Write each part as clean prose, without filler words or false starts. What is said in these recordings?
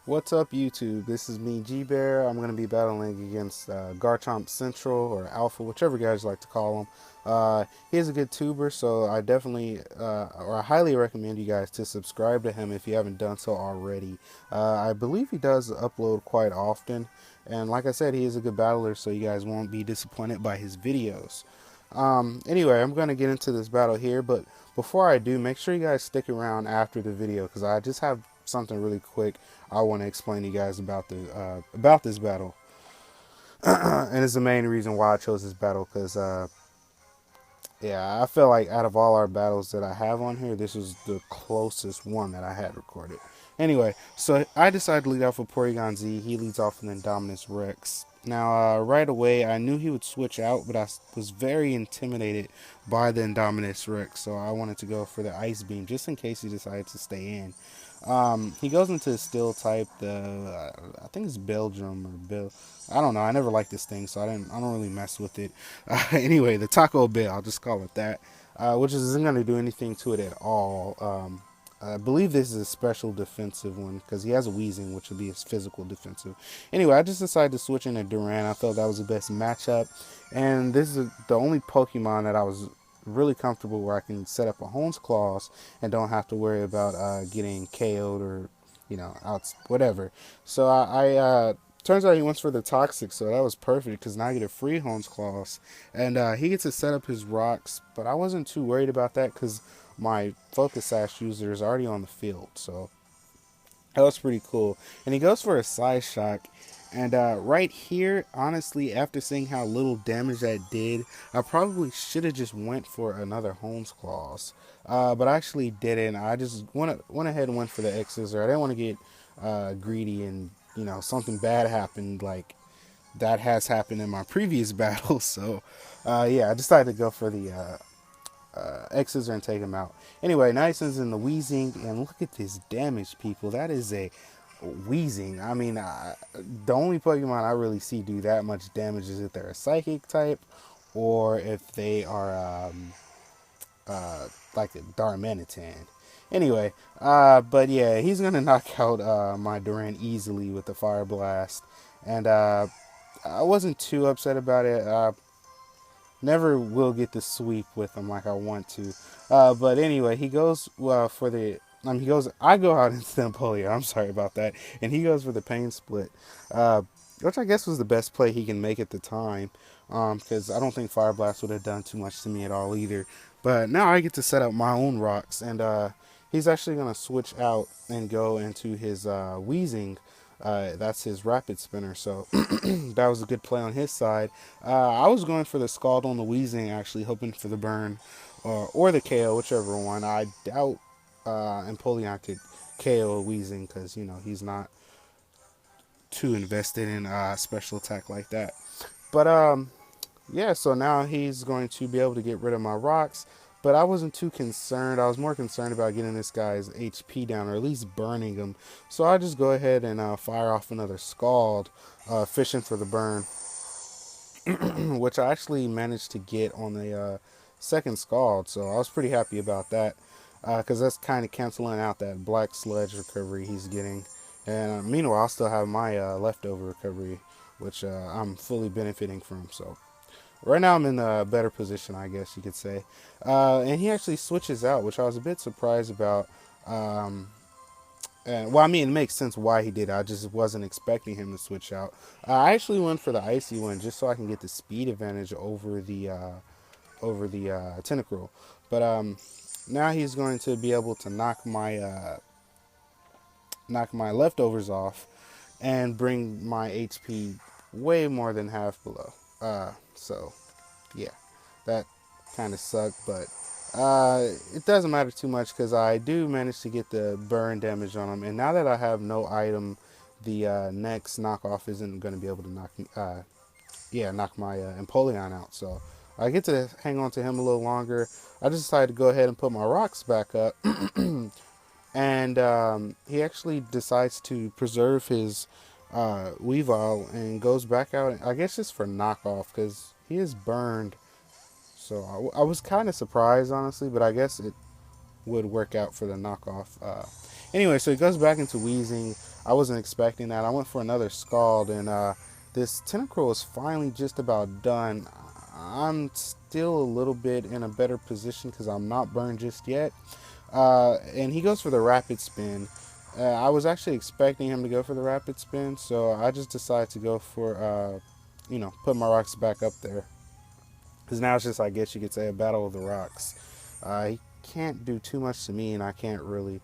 What's up, YouTube? This is me, G Bear. I'm going to be battling against Garchomp Central or Alpha, whichever you guys like to call him. He's a good tuber, so I definitely or I highly recommend you guys to subscribe to him if you haven't done so already. I believe he does upload quite often, and like I said, he is a good battler, so you guys won't be disappointed by his videos. Anyway, I'm going to get into this battle here, but before I do, make sure you guys stick around after the video because I just have something really quick I want to explain to you guys about this battle, and it's the main reason why I chose this battle because yeah, I feel like out of all our battles that I have on here, this was the closest one that I had recorded. Anyway, so I decided to lead off with Porygon Z. He leads off with Indominus Rex. Now, right away, I knew he would switch out, but I was very intimidated by the Indominus Rex, so I wanted to go for the Ice Beam just in case he decided to stay in. He goes into the Steel type. I think it's Belgium or Bill. I don't know. I never liked this thing, so I don't really mess with it. Anyway, the Taco Bell. I'll just call it that. Which isn't going to do anything to it at all. I believe this is a special defensive one because he has a Weezing, which will be his physical defensive. Anyway, I just decided to switch into Duran. I felt that was the best matchup, and this is the only Pokemon that I was really comfortable where I can set up a Hone's Claws and don't have to worry about getting KO'd or out whatever. So I turns out he went for the Toxic, so that was perfect because now I get a free Hone's Claws and he gets to set up his rocks. But I wasn't too worried about that because my Focus Sash user is already on the field, so that was pretty cool. And he goes for a Side Shock. And right here, honestly, after seeing how little damage that did, I probably should have just went for another Home's Claws. But I actually didn't. I just went ahead and went for the X Scissor. I didn't want to get greedy and, something bad happened like that has happened in my previous battles. So, yeah, I decided to go for the X Scissor and take him out. Anyway, now he sends in the Weezing, and look at this damage, people. That is a Weezing. I mean, the only Pokemon I really see do that much damage is if they're a Psychic type, or if they are like a Darmanitan. Anyway, but yeah, he's gonna knock out my Duran easily with the Fire Blast, and I wasn't too upset about it. Never will get the sweep with him like I want to. But anyway, he goes for the. He goes. I go out into Empoleon. I'm sorry about that. And he goes for the Pain Split, which I guess was the best play he can make at the time. Because I don't think Fire Blast would have done too much to me at all either. But now I get to set up my own rocks, and he's actually gonna switch out and go into his Weezing. That's his Rapid Spinner, so that was a good play on his side. I was going for the Scald on the Weezing, actually, hoping for the burn or the KO, whichever one. I doubt Empoleon could KO Weezing because, he's not too invested in special attack like that. But, yeah, so now he's going to be able to get rid of my rocks. But I wasn't too concerned. I was more concerned about getting this guy's HP down, or at least burning him. So I just go ahead and fire off another Scald, fishing for the burn, which I actually managed to get on the second Scald. So I was pretty happy about that, because that's kind of canceling out that Black Sludge recovery he's getting. And meanwhile, I'll still have my leftover recovery, which I'm fully benefiting from. So right now I'm in a better position, I guess you could say. And he actually switches out, which I was a bit surprised about. And, well, I mean, it makes sense why he did. I just wasn't expecting him to switch out. I actually went for the Icy one just so I can get the speed advantage over the Tentacruel. But now he's going to be able to knock my leftovers off and bring my HP way more than half below. So, yeah, that kind of sucked, but it doesn't matter too much because I do manage to get the burn damage on him. And now that I have no item, the next knockoff isn't going to be able to knock my Empoleon out. So I get to hang on to him a little longer. I just decided to go ahead and put my rocks back up. And he actually decides to preserve his Weavile and goes back out, I guess just for knockoff because he is burned. So I was kind of surprised, honestly, but I guess it would work out for the knockoff. Anyway, so he goes back into wheezing. I wasn't expecting that. I went for another scald, and this Tentacruel is finally just about done. I'm still a little bit in a better position because I'm not burned just yet. And he goes for the rapid spin. I was actually expecting him to go for the rapid spin, so I just decided to go for, put my rocks back up there. Because now it's just, I guess you could say, a battle of the rocks. He can't do too much to me, and I can't really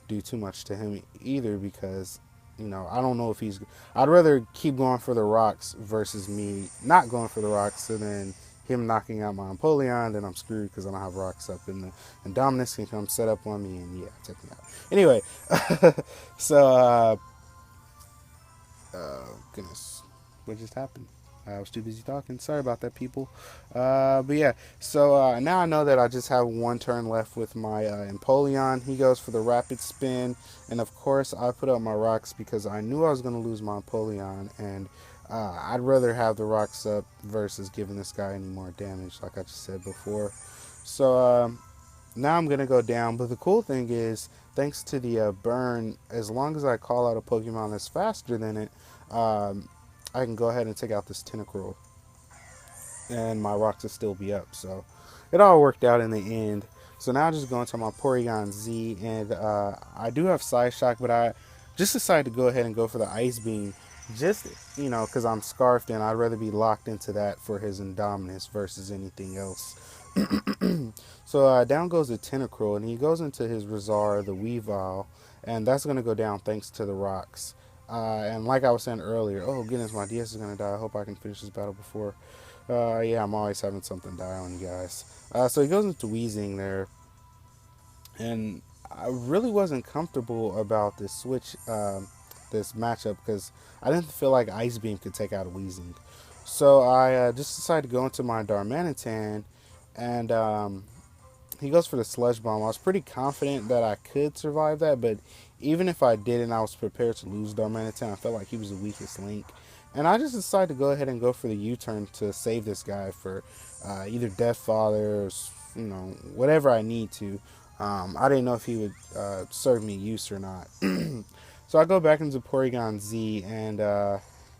do too much to him either because, I don't know if he's. I'd rather keep going for the rocks versus me not going for the rocks, and then him knocking out my Empoleon, then I'm screwed because I don't have rocks up, and Indominus can come set up on me, and yeah, take me out. Anyway, so, goodness, what just happened? I was too busy talking. Sorry about that, people. But yeah, so now I know that I just have one turn left with my Empoleon. He goes for the rapid spin, and of course I put up my rocks because I knew I was going to lose my Empoleon, and I'd rather have the rocks up versus giving this guy any more damage, like I just said before. So now I'm going to go down, but the cool thing is, thanks to the burn, as long as I call out a Pokemon that's faster than it, I can go ahead and take out this Tentacruel, and my rocks will still be up. So it all worked out in the end. So now I'm just going to my Porygon Z, and I do have Side Shock, but I just decided to go ahead and go for the Ice Beam, just, because I'm Scarfed, and I'd rather be locked into that for his Indominus versus anything else. So down goes the Tentacruel, and he goes into his Rizar, the Weavile, and that's going to go down thanks to the rocks. And like I was saying earlier, oh goodness, my DS is going to die. I hope I can finish this battle before. Yeah, I'm always having something die on you guys. So he goes into Wheezing there, and I really wasn't comfortable about this switch, this matchup, because I didn't feel like Ice Beam could take out Wheezing. So I just decided to go into my Darmanitan, and he goes for the Sludge Bomb. I was pretty confident that I could survive that, but even if I didn't, I was prepared to lose Darmanitan. I felt like he was the weakest link. And I just decided to go ahead and go for the U-turn to save this guy for either Death Father or, whatever I need to. I didn't know if he would serve me use or not. So I go back into Porygon Z, and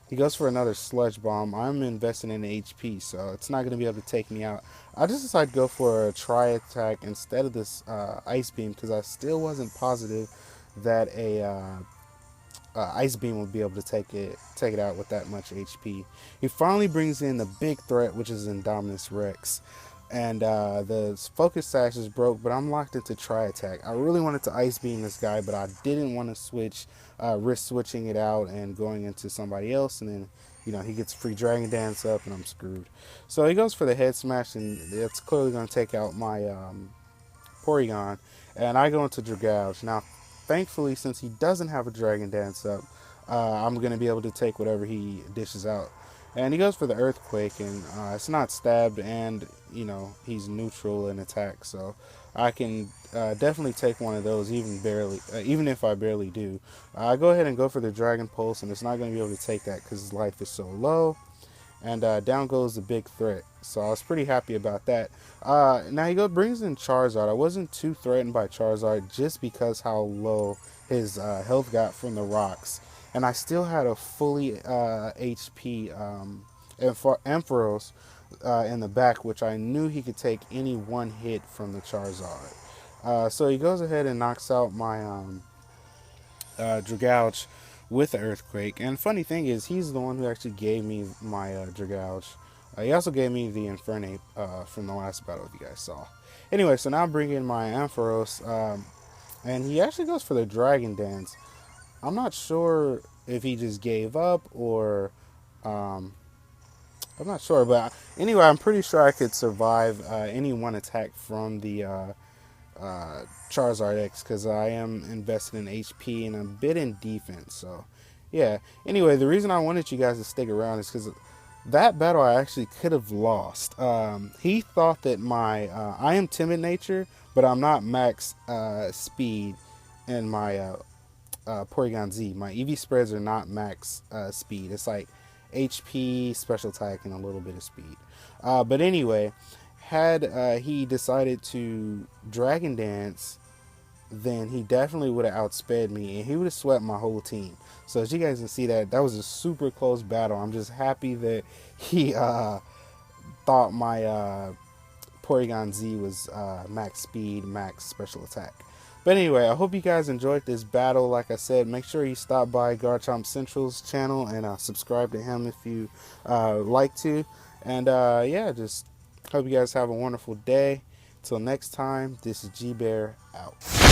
he goes for another Sludge Bomb. I'm investing in HP, so it's not going to be able to take me out. I just decided to go for a Tri-Attack instead of this Ice Beam because I still wasn't positive that a Ice Beam would be able to take it out with that much HP. He finally brings in the big threat, which is Indominus Rex. And the Focus Sash is broke, but I'm locked into Tri-Attack. I really wanted to Ice Beam this guy, but I didn't want to risk switching it out and going into somebody else, and then he gets free Dragon Dance up, and I'm screwed. So he goes for the Head Smash, and it's clearly going to take out my Porygon, and I go into Dragouge. Now, thankfully, since he doesn't have a Dragon Dance up, I'm going to be able to take whatever he dishes out. And he goes for the Earthquake, and it's not stabbed, and, he's neutral in attack, so I can definitely take one of those, even if I barely do. I go ahead and go for the Dragon Pulse, and it's not going to be able to take that because his life is so low. And down goes the big threat, so I was pretty happy about that. Now he brings in Charizard. I wasn't too threatened by Charizard just because how low his health got from the rocks. And I still had a fully HP Ampharos in the back, which I knew he could take any one hit from the Charizard. So he goes ahead and knocks out my Dragouge with the Earthquake. And funny thing is, he's the one who actually gave me my Dragouge. He also gave me the Infernape from the last battle you guys saw. Anyway, so now I'm bringing in my Ampharos, and he actually goes for the Dragon Dance. I'm not sure if he just gave up or I'm not sure, but anyway, I'm pretty sure I could survive any one attack from the Charizard X because I am invested in HP and a bit in defense. So yeah, anyway, the reason I wanted you guys to stick around is because that battle I actually could have lost. He thought that I am timid nature, but I'm not max speed in my Porygon Z. My EV spreads are not max speed. It's like HP, special attack, and a little bit of speed. But anyway, had he decided to Dragon Dance, then he definitely would have outsped me and he would have swept my whole team. So as you guys can see, that was a super close battle. I'm just happy that he thought my Porygon Z was max speed, max special attack. But anyway, I hope you guys enjoyed this battle. Like I said, make sure you stop by Garchomp Central's channel and subscribe to him if you like to. And yeah, just hope you guys have a wonderful day. Till next time, this is G Bear out.